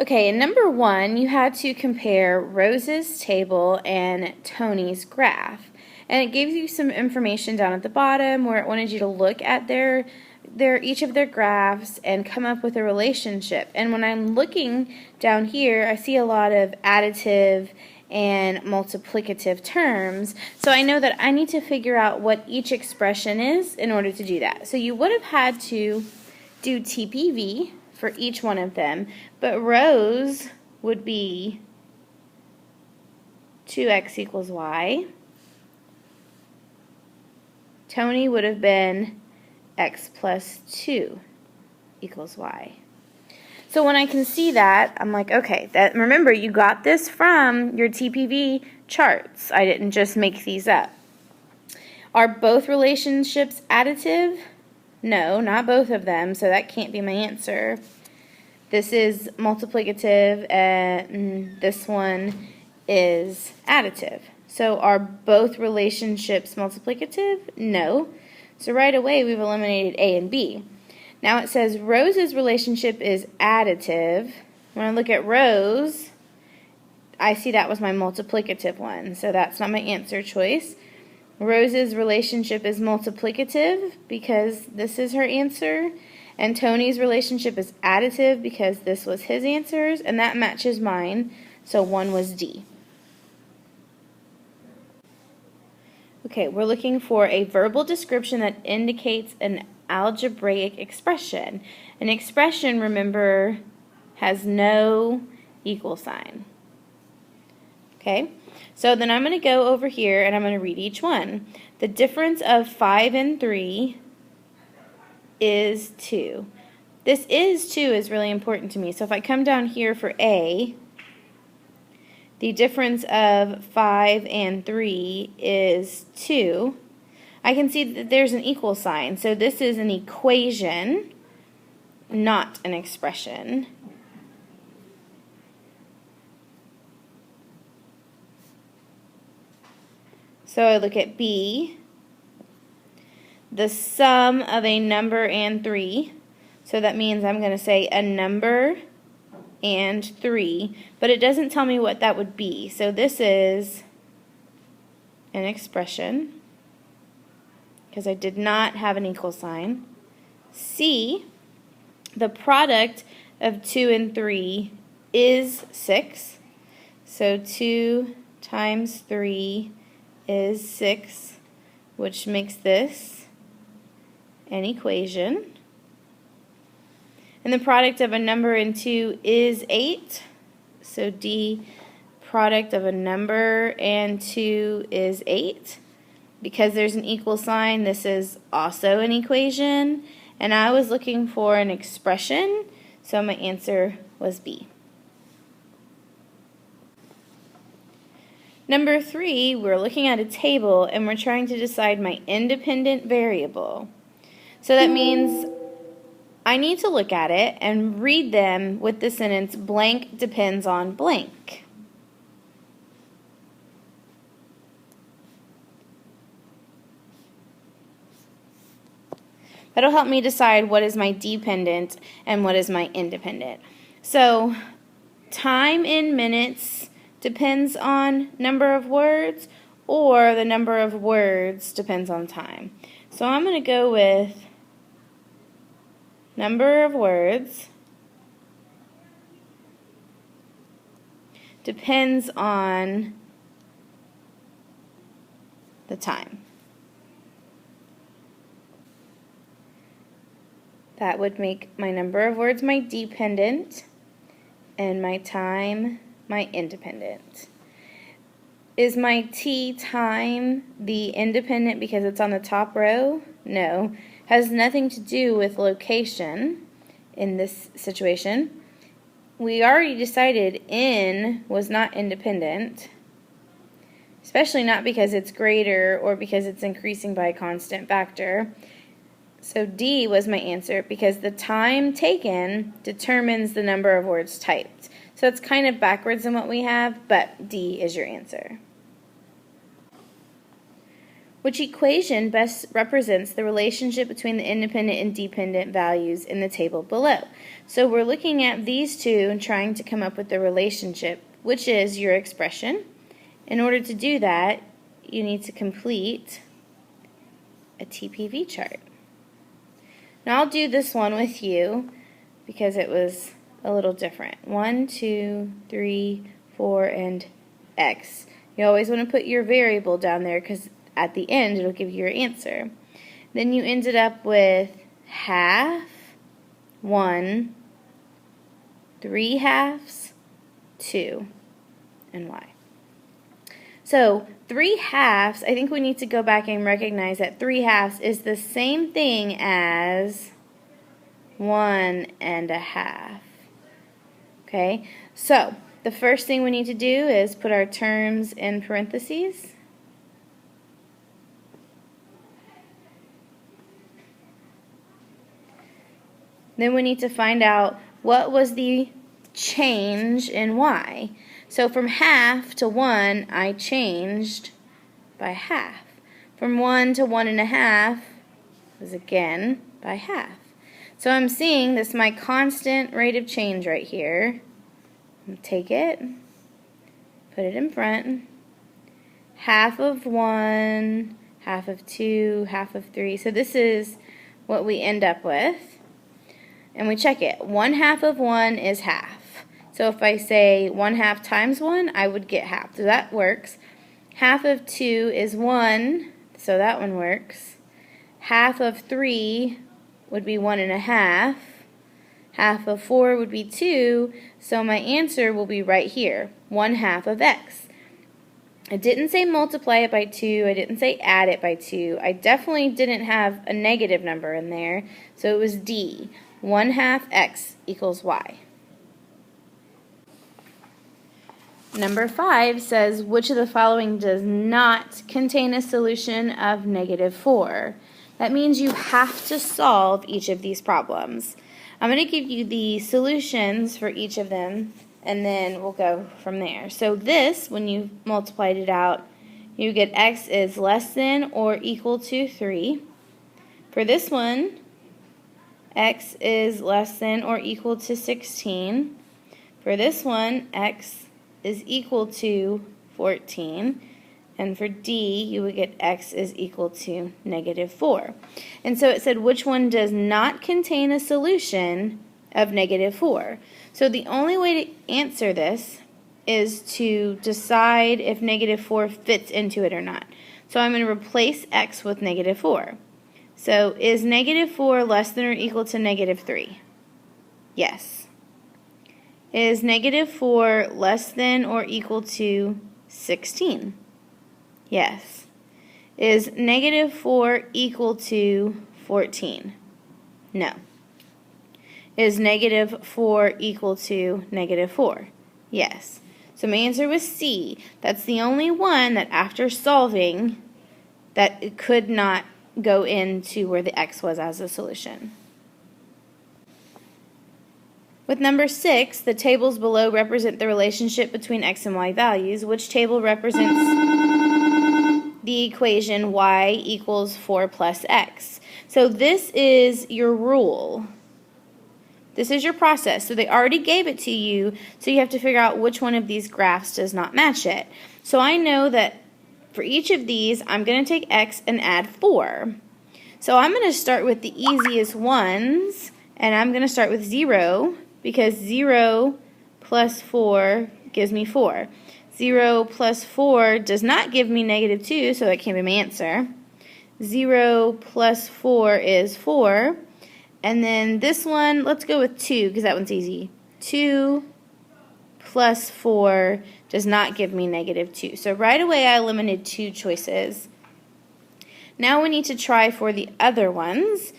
Okay, in number 1, you had to compare Rose's table and Tony's graph. And it gives you some information down at the bottom where it wanted you to look at each of their graphs and come up with a relationship. And when I'm looking down here, I see a lot of additive and multiplicative terms. So I know that I need to figure out what each expression is in order to do that. So you would have had to do TPV for each one of them, but Rose would be 2x equals y. Tony would have been x plus 2 equals y. So when I can see that, I'm like, okay, remember, you got this from your TPV charts. I didn't just make these up. Are both relationships additive? No, not both of them, so that can't be my answer. This is multiplicative, and this one is additive. So are both relationships multiplicative? No. So right away we've eliminated A and B. Now it says Rose's relationship is additive. When I look at Rose, I see that was my multiplicative one, so that's not my answer choice. Rose's relationship is multiplicative because this is her answer, and Tony's relationship is additive because this was his answers, and that matches mine, so 1 was D. Okay, we're looking for a verbal description that indicates an algebraic expression. An expression, remember, has no equal sign. Okay, so then I'm going to go over here and I'm going to read each one. The difference of 5 and 3 is 2. This is 2 is really important to me. So if I come down here for A, the difference of 5 and 3 is 2. I can see that there's an equal sign. So this is an equation, not an expression. So I look at B, the sum of a number and 3. So that means I'm going to say a number and 3, but it doesn't tell me what that would be. So this is an expression because I did not have an equal sign. C, the product of 2 and 3 is 6. So 2 times 3 is 6, which makes this an equation. And the product of a number and 2 is 8. So D, product of a number and 2 is 8. Because there's an equal sign, this is also an equation. And I was looking for an expression, so my answer was B. Number 3, we're looking at a table and we're trying to decide my independent variable. So that means I need to look at it and read them with the sentence, blank depends on blank. That'll help me decide what is my dependent and what is my independent. So time in minutes depends on number of words, or the number of words depends on time. So I'm going to go with number of words depends on the time. That would make my number of words my dependent and my time my independent. Is my T time the independent because it's on the top row? No. Has nothing to do with location in this situation. We already decided N was not independent, especially not because it's greater or because it's increasing by a constant factor. So D was my answer because the time taken determines the number of words typed. So it's kind of backwards in what we have, but D is your answer. Which equation best represents the relationship between the independent and dependent values in the table below? So we're looking at these two and trying to come up with the relationship, which is your expression. In order to do that, you need to complete a Tpv chart. Now I'll do this one with you because it was a little different. 1, 2, 3, 4, and x. You always want to put your variable down there because at the end it'll give you your answer. Then you ended up with half, 1, 3 halves, 2, and y. So 3 halves, I think we need to go back and recognize that 3 halves is the same thing as 1 1/2. Okay, so the first thing we need to do is put our terms in parentheses. Then we need to find out what was the change in y. So from half to 1, I changed by half. From 1 to 1 1/2 was again by half. So I'm seeing this my constant rate of change right here. I'm going to take it, put it in front. Half of 1, half of 2, half of 3. So this is what we end up with. And we check it. 1/2 of 1 is half. So if I say 1/2 times 1, I would get half. So that works. Half of 2 is 1, so that one works. Half of 3 would be 1 1/2. Half of 4 would be 2, so my answer will be right here, 1/2 of x. I didn't say multiply it by 2, I didn't say add it by 2. I definitely didn't have a negative number in there, so it was D, 1/2 x equals y. Number 5 says, which of the following does not contain a solution of -4? That means you have to solve each of these problems. I'm going to give you the solutions for each of them, and then we'll go from there. So this, when you multiplied it out, you get x is less than or equal to 3. For this one, x is less than or equal to 16. For this one, x is equal to 14, and for D you would get x is equal to -4. And so it said which one does not contain a solution of -4. So the only way to answer this is to decide if -4 fits into it or not. So I'm going to replace x with -4. So is -4 less than or equal to -3? Yes. Is -4 less than or equal to 16? Yes. Is -4 equal to 14? No. Is -4 equal to -4? Yes. So my answer was C. That's the only one that after solving that it could not go into where the x was as a solution. With number 6, the tables below represent the relationship between x and y values. Which table represents the equation y equals 4 plus x? So this is your rule. This is your process. So they already gave it to you, so you have to figure out which one of these graphs does not match it. So I know that for each of these, I'm going to take x and add 4. So I'm going to start with the easiest ones, and I'm going to start with 0, because 0 plus 4 gives me 4. 0 plus 4 does not give me -2, so that can't be my answer. 0 plus 4 is 4. And then this one, let's go with 2, because that one's easy. 2 plus 4 does not give me -2. So right away I eliminated 2 choices. Now we need to try for the other ones.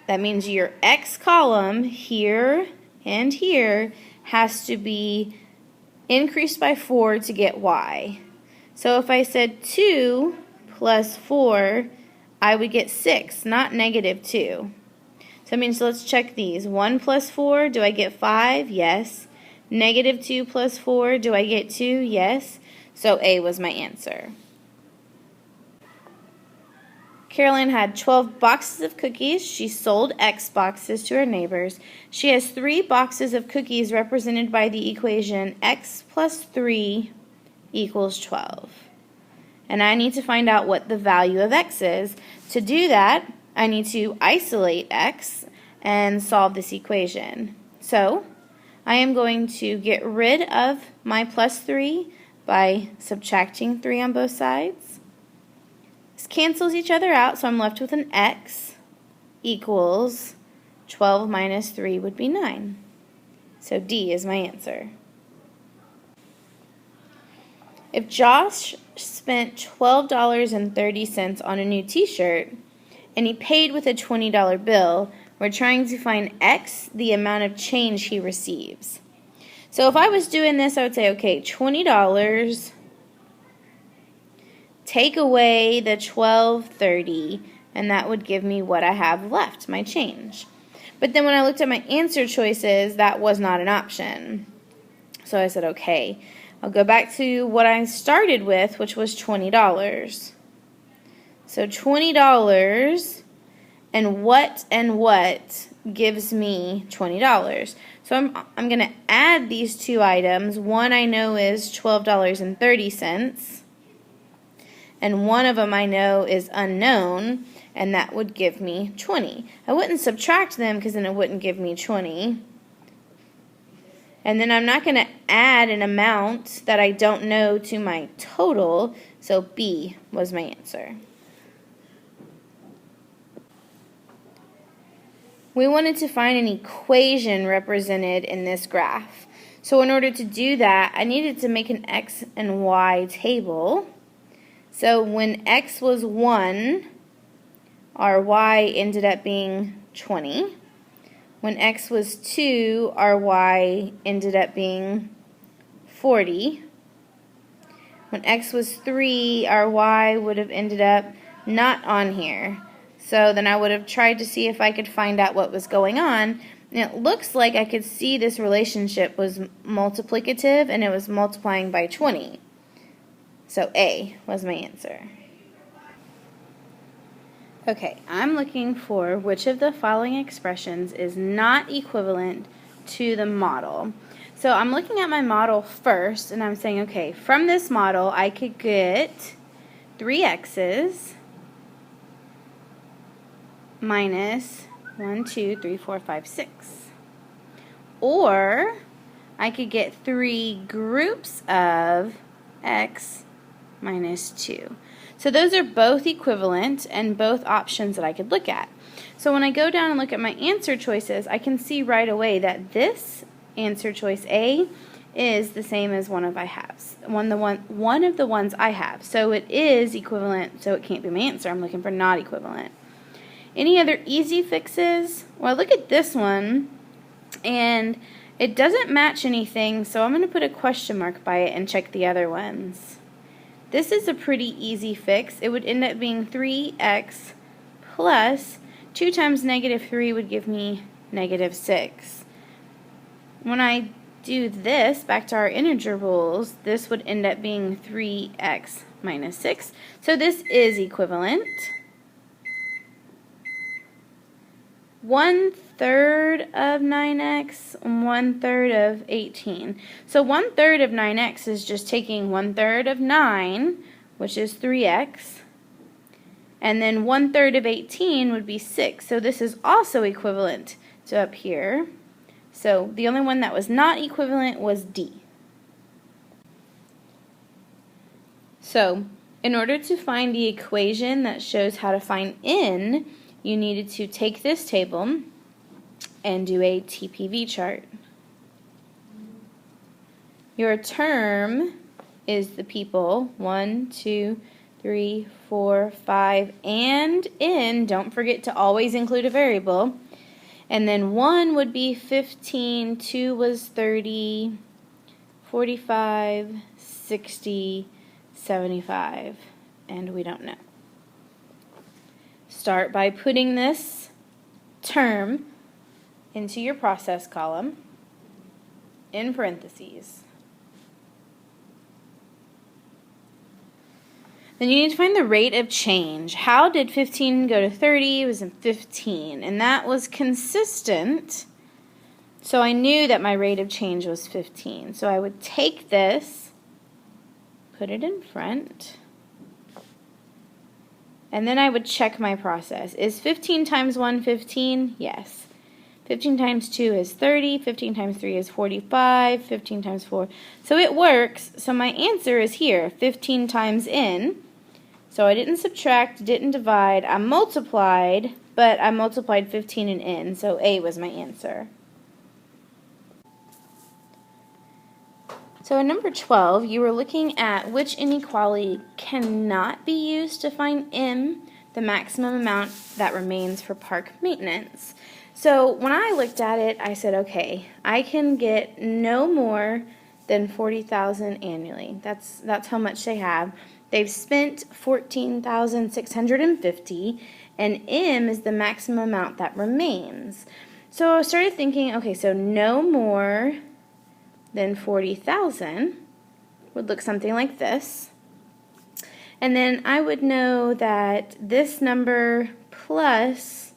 That means your x column here and here has to be increased by 4 to get y. So if I said 2 plus 4, I would get 6, not -2. So that means let's check these. 1 plus 4, do I get 5? Yes. -2 plus 4, do I get 2? Yes. So A was my answer. Caroline had 12 boxes of cookies. She sold X boxes to her neighbors. She has 3 boxes of cookies represented by the equation X plus 3 equals 12. And I need to find out what the value of X is. To do that, I need to isolate X and solve this equation. So, I am going to get rid of my plus 3 by subtracting 3 on both sides. This cancels each other out, so I'm left with an X equals 12 minus 3 would be 9. So D is my answer. If Josh spent $12.30 on a new t-shirt and he paid with a $20 bill, we're trying to find X, the amount of change he receives. So if I was doing this, I would say, okay, $20, take away the $12.30, and that would give me what I have left, my change. But then when I looked at my answer choices, that was not an option. So I said, okay, I'll go back to what I started with, which was $20. So $20 and what gives me $20. So I'm going to add these two items. One I know is $12.30, and one of them I know is unknown, and that would give me 20. I wouldn't subtract them because then it wouldn't give me 20. And then I'm not going to add an amount that I don't know to my total, so B was my answer. We wanted to find an equation represented in this graph. So in order to do that, I needed to make an X and Y table. So when X was 1, our Y ended up being 20. When X was 2, our Y ended up being 40. When X was 3, our Y would have ended up not on here. So then I would have tried to see if I could find out what was going on. And it looks like I could see this relationship was multiplicative and it was multiplying by 20. So A was my answer. Okay, I'm looking for which of the following expressions is not equivalent to the model. So I'm looking at my model first and I'm saying, okay, from this model I could get 3x's minus 1, 2, 3, 4, 5, 6. Or I could get 3 groups of x minus 2. So those are both equivalent and both options that I could look at. So when I go down and look at my answer choices, I can see right away that this answer choice A is the same as one of the ones I have. So it is equivalent, so it can't be my answer. I'm looking for not equivalent. Any other easy fixes? Well, look at this one, and it doesn't match anything, so I'm going to put a question mark by it and check the other ones. This is a pretty easy fix. It would end up being 3x plus 2 times negative 3 would give me negative 6. When I do this, back to our integer rules, this would end up being 3x minus 6. So this is equivalent. 1/3 of 9x and 1/3 of 18. So 1/3 of 9x is just taking 1/3 of 9, which is 3x, and then 1/3 of 18 would be 6. So this is also equivalent to up here. So the only one that was not equivalent was D. So in order to find the equation that shows how to find N, you needed to take this table and do a Tpv chart. Your term is the people 1, 2, 3, 4, 5, and N. Don't forget to always include a variable. And then 1 would be 15, 2 was 30, 45, 60, 75, and we don't know. Start by putting this term into your process column in parentheses. Then you need to find the rate of change. How did 15 go to 30? It was in 15, and that was consistent. So I knew that my rate of change was 15. So I would take this, put it in front, and then I would check my process. Is 15 times 1 15? Yes. 15 times 2 is 30. 15 times 3 is 45. 15 times 4. So it works. So my answer is here, 15 times n. So I didn't subtract, didn't divide. I multiplied, but I multiplied 15 in n. So A was my answer. So in number 12, you were looking at which inequality cannot be used to find m, the maximum amount that remains for park maintenance. So when I looked at it, I said, okay, I can get no more than $40,000 annually. That's how much they have. They've spent $14,650, and m is the maximum amount that remains. So I started thinking, okay, so no more than 40,000 would look something like this. And then I would know that this number plus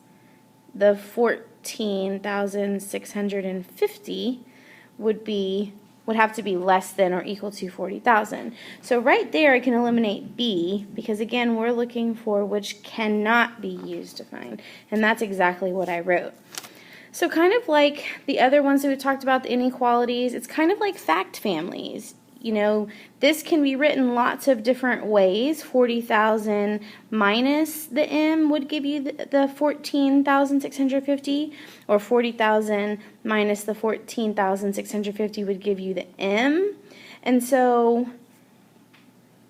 the 14,650 would have to be less than or equal to 40,000. So right there I can eliminate B, because again we're looking for which cannot be used to find, and that's exactly what I wrote. So kind of like the other ones that we talked about, the inequalities, it's kind of like fact families. You know, this can be written lots of different ways. 40,000 minus the m would give you the 14,650, or 40,000 minus the 14,650 would give you the m. And so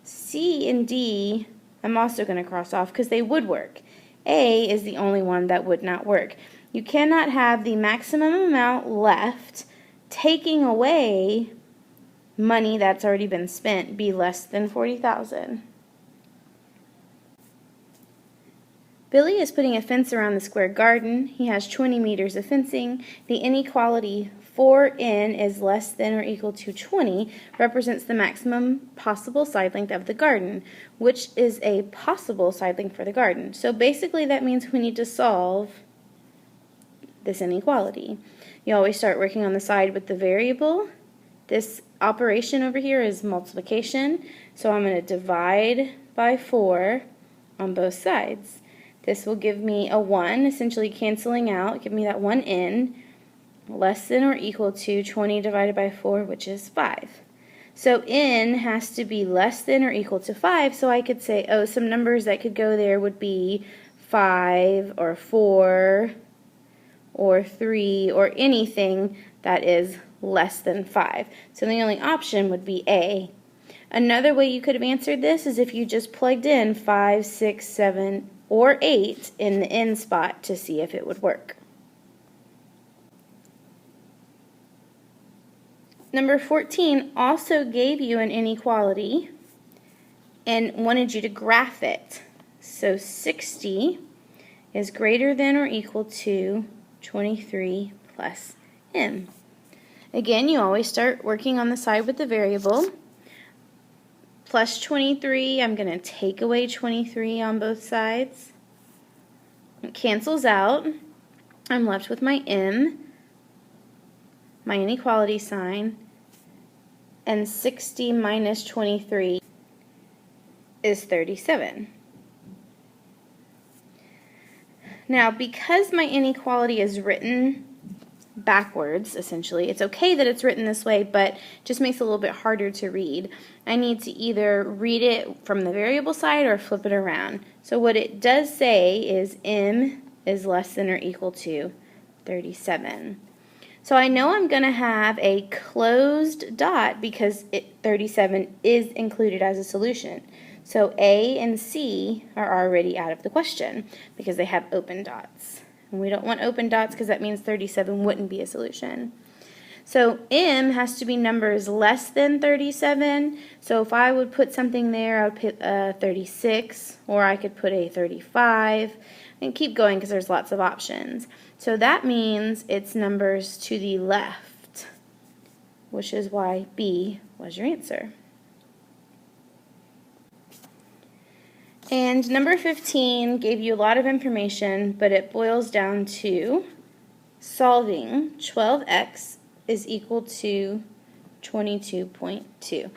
C and D I'm also going to cross off because they would work. A is the only one that would not work. You cannot have the maximum amount left taking away money that's already been spent be less than 40,000. Billy is putting a fence around the square garden. He has 20 meters of fencing. The inequality 4n is less than or equal to 20 represents the maximum possible side length of the garden, which is a possible side length for the garden. So basically that means we need to solve this inequality. You always start working on the side with the variable. This operation over here is multiplication, so I'm going to divide by 4 on both sides. This will give me a 1, essentially canceling out, give me that 1n, less than or equal to 20 divided by 4, which is 5. So n has to be less than or equal to 5, so I could say, oh, some numbers that could go there would be 5 or 4 or 3 or anything that is less than 5. So the only option would be A. Another way you could have answered this is if you just plugged in 5, 6, 7, or 8 in the n spot to see if it would work. Number 14 also gave you an inequality and wanted you to graph it. So 60 is greater than or equal to 23 plus m. Again, you always start working on the side with the variable. Plus 23, I'm going to take away 23 on both sides. It cancels out. I'm left with my m, my inequality sign, and 60 minus 23 is 37. Now, because my inequality is written backwards, essentially, it's okay that it's written this way, but it just makes it a little bit harder to read. I need to either read it from the variable side or flip it around. So what it does say is m is less than or equal to 37. So I know I'm going to have a closed dot because 37 is included as a solution. So A and C are already out of the question because they have open dots. And we don't want open dots because that means 37 wouldn't be a solution. So M has to be numbers less than 37. So if I would put something there, I would put 36, or I could put a 35, and keep going because there's lots of options. So that means it's numbers to the left, which is why B was your answer. And number 15 gave you a lot of information, but it boils down to solving 12x is equal to 22.2.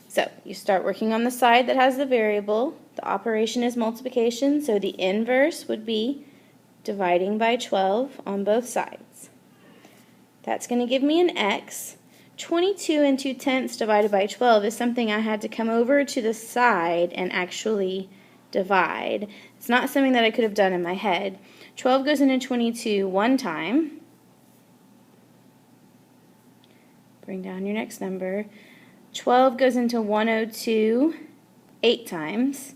So you start working on the side that has the variable. The operation is multiplication, so the inverse would be dividing by 12 on both sides. That's going to give me an x. 22 and 2/10 divided by 12 is something I had to come over to the side and actually divide. It's not something that I could have done in my head. 12 goes into 22 one time. Bring down your next number. 12 goes into 102 8 times.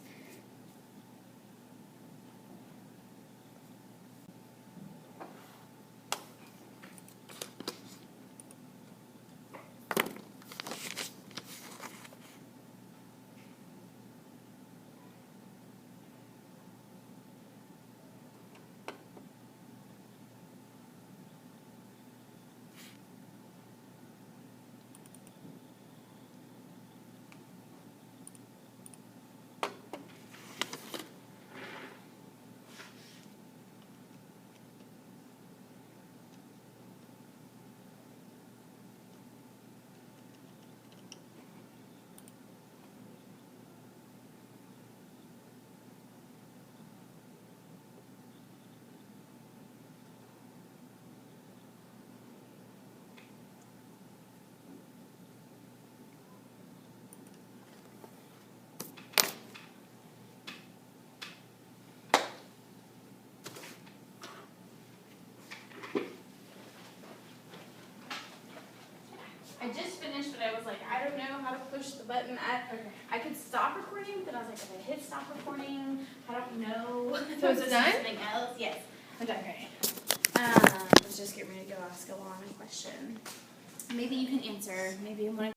I just finished, but I was like, I don't know how to push the button. I could stop recording, but I was like, if I hit stop recording, I don't know. So it's done? Something else. Yes. Okay. Let's just get ready to go ask Alana a question. Maybe you can answer. Maybe you want to.